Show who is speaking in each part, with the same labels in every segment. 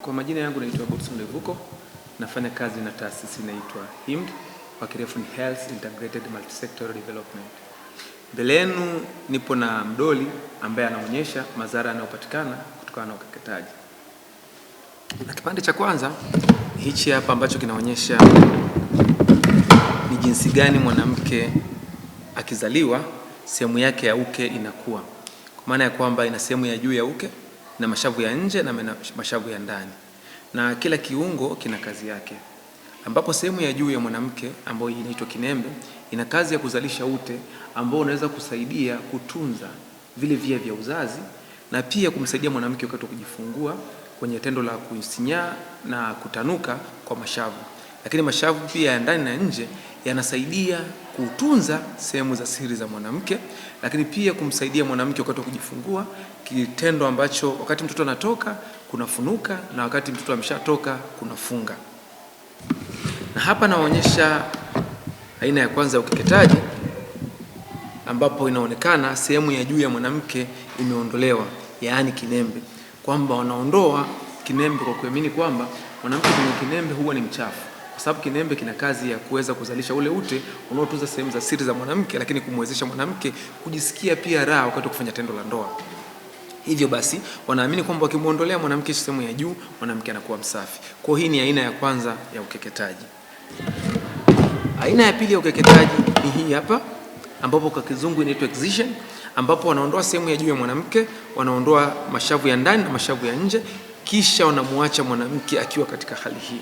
Speaker 1: Kwa majina yangu naitwa Godson Levuko, nafanya kazi na taasisi inaitwa HIMD, kwa kirefu ni Health Integrated Multisectoral Development. Mbele yenu nipo na mdoli ambaye anaonyesha madhara yanayopatikana kutokana na ukeketaji. Na kipande cha kwanza hichi hapa ambacho kinaonyesha ni jinsi gani mwanamke akizaliwa sehemu yake ya uke inakuwa. Kwa maana ya kwamba ina sehemu ya juu ya uke na mashavu ya nje na mashavu ya ndani, na kila kiungo kina kazi yake, ambapo sehemu ya juu ya mwanamke ambayo inaitwa kinembe ina kazi ya kuzalisha ute ambao unaweza kusaidia kutunza vile via vya uzazi na pia kumsaidia mwanamke wakati wa kujifungua kwenye tendo la kusinyaa na kutanuka kwa mashavu. Lakini mashavu pia ya ndani na nje yanasaidia kutunza sehemu za siri za mwanamke, lakini pia kumsaidia mwanamke wakati wa kujifungua, kitendo ambacho wakati mtoto anatoka kunafunuka na wakati mtoto ameshatoka kunafunga. Na hapa naonyesha aina ya kwanza ya ukeketaji, ambapo inaonekana sehemu ya juu ya mwanamke imeondolewa, yaani kinembe, kwamba wanaondoa kinembe kwa kuamini kwamba mwanamke mwenye kinembe huwa ni mchafu, kwa sababu kinembe kina kazi ya kuweza kuzalisha ule ute unaotunza sehemu za siri za mwanamke, lakini kumwezesha mwanamke kujisikia pia raha wakati wa kufanya tendo la ndoa. Hivyo basi wanaamini kwamba wakimuondolea mwanamke sehemu ya juu, mwanamke anakuwa msafi. Kwa hii ni aina ya kwanza ya ukeketaji. Aina ya pili ya ukeketaji ni hii hapa, ambapo kwa kizungu inaitwa excision, ambapo wanaondoa sehemu ya juu ya mwanamke, wanaondoa mashavu ya ndani na mashavu ya nje, kisha wanamuacha mwanamke akiwa katika hali hii.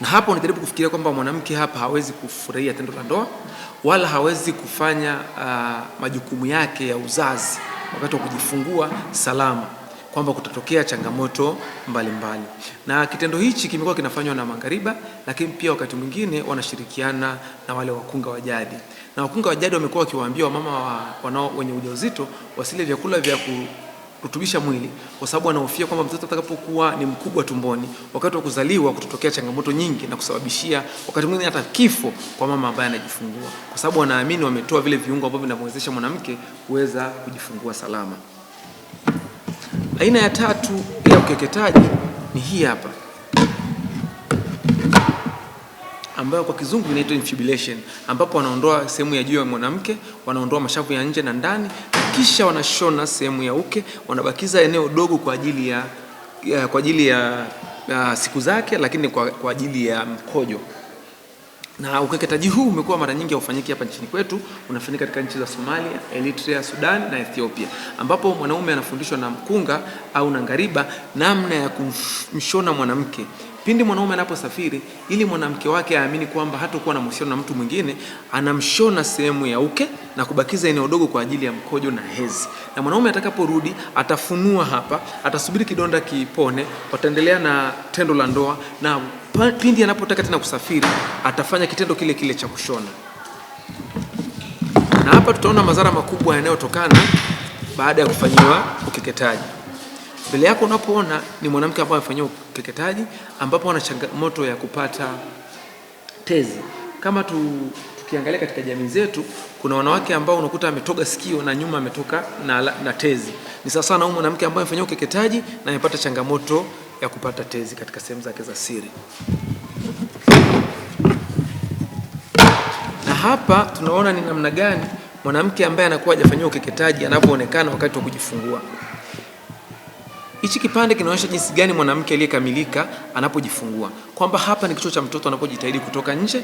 Speaker 1: Na hapo unajaribu kufikiria kwamba mwanamke hapa hawezi kufurahia tendo la ndoa wala hawezi kufanya majukumu yake ya uzazi wakati wa kujifungua salama, kwamba kutatokea changamoto mbalimbali. Na kitendo hichi kimekuwa kinafanywa na Magharibi, lakini pia wakati mwingine wanashirikiana na wale wakunga wa jadi. Na wakunga wa jadi wamekuwa wakiwaambia wamama wenye ujauzito wasile vyakula vya kurutubisha mwili, kwa sababu wanahofia kwamba mtoto atakapokuwa ni mkubwa tumboni wakati wa kuzaliwa kutatokea changamoto nyingi na kusababishia wakati mwingine hata kifo kwa mama ambaye anajifungua, kwa sababu wanaamini wametoa vile viungo ambavyo vinamwezesha mwanamke kuweza kujifungua salama. Aina ya tatu ya ukeketaji ni hii hapa, ambayo kwa kizungu inaitwa infibulation, ambapo wanaondoa sehemu ya juu ya mwanamke, wanaondoa mashavu ya nje na ndani, kisha wanashona sehemu ya uke, wanabakiza eneo dogo kwa ajili ya siku zake, lakini kwa ajili ya mkojo. Na ukeketaji huu umekuwa mara nyingi haufanyiki hapa nchini kwetu, unafanyika katika nchi za Somalia, Eritrea, Sudan na Ethiopia, ambapo mwanaume anafundishwa na mkunga au na ngariba namna ya kumshona mwanamke pindi mwanaume anaposafiri, ili mwanamke wake aamini kwamba hatakuwa na mahusiano na mtu mwingine. Anamshona sehemu ya uke na kubakiza eneo dogo kwa ajili ya mkojo na hezi. Na mwanaume atakaporudi atafunua hapa, atasubiri kidonda kipone, wataendelea na tendo la ndoa, na pindi anapotaka tena kusafiri atafanya kitendo kile kile cha kushona. Na hapa tutaona madhara makubwa yanayotokana baada ya kufanyiwa ukeketaji. Mbele yako unapoona ni mwanamke ambaye amefanyiwa ukeketaji, ambapo ana changamoto ya kupata tezi. Kama tukiangalia katika jamii zetu, kuna wanawake ambao unakuta ametoga sikio na nyuma ametoka na tezi. Ni sawa sana na mwanamke ambaye amefanyiwa ukeketaji na amepata changamoto ya kupata tezi katika sehemu zake za siri. Na hapa tunaona ni namna gani mwanamke ambaye anakuwa hajafanyiwa ukeketaji anapoonekana wakati wa kujifungua. Hichi kipande kinaonyesha jinsi gani mwanamke aliyekamilika anapojifungua, kwamba hapa ni kichwa cha mtoto anapojitahidi kutoka nje,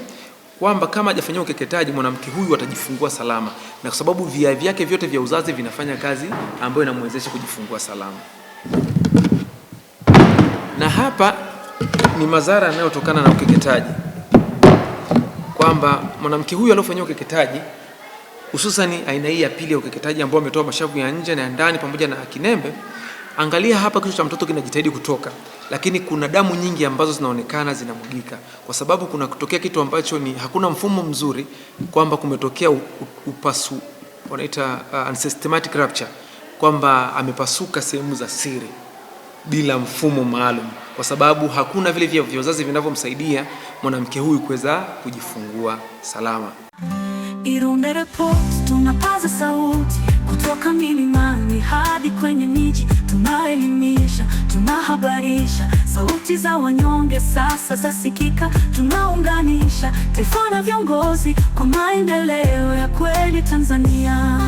Speaker 1: kwamba kama hajafanywa ukeketaji mwanamke huyu atajifungua salama, na kwa sababu via vyake vyote vya uzazi vinafanya kazi ambayo inamwezesha kujifungua salama. Na hapa ni madhara yanayotokana na ukeketaji, kwamba mwanamke huyu aliyofanyiwa ukeketaji, hususan aina hii ya pili ya ukeketaji ambao ametoa mashavu ya nje na ya ndani pamoja na kinembe, angalia hapa kichwa cha mtoto kinajitahidi kutoka, lakini kuna damu nyingi ambazo zinaonekana zinamwagika, kwa sababu kuna kutokea kitu ambacho hakuna mfumo mzuri, kwamba kumetokea wanaita unsystematic rupture, kwamba amepasuka sehemu za siri bila mfumo maalum, kwa sababu hakuna vile vya uzazi vinavyomsaidia mwanamke huyu kuweza kujifungua salama.
Speaker 2: Irunde Report tunapaza sauti kutoka milimani hadi kwenye miji. Tunaelimisha, tunahabarisha, sauti za wanyonge sasa zasikika. Tunaunganisha taifa na viongozi kwa maendeleo ya kweli Tanzania.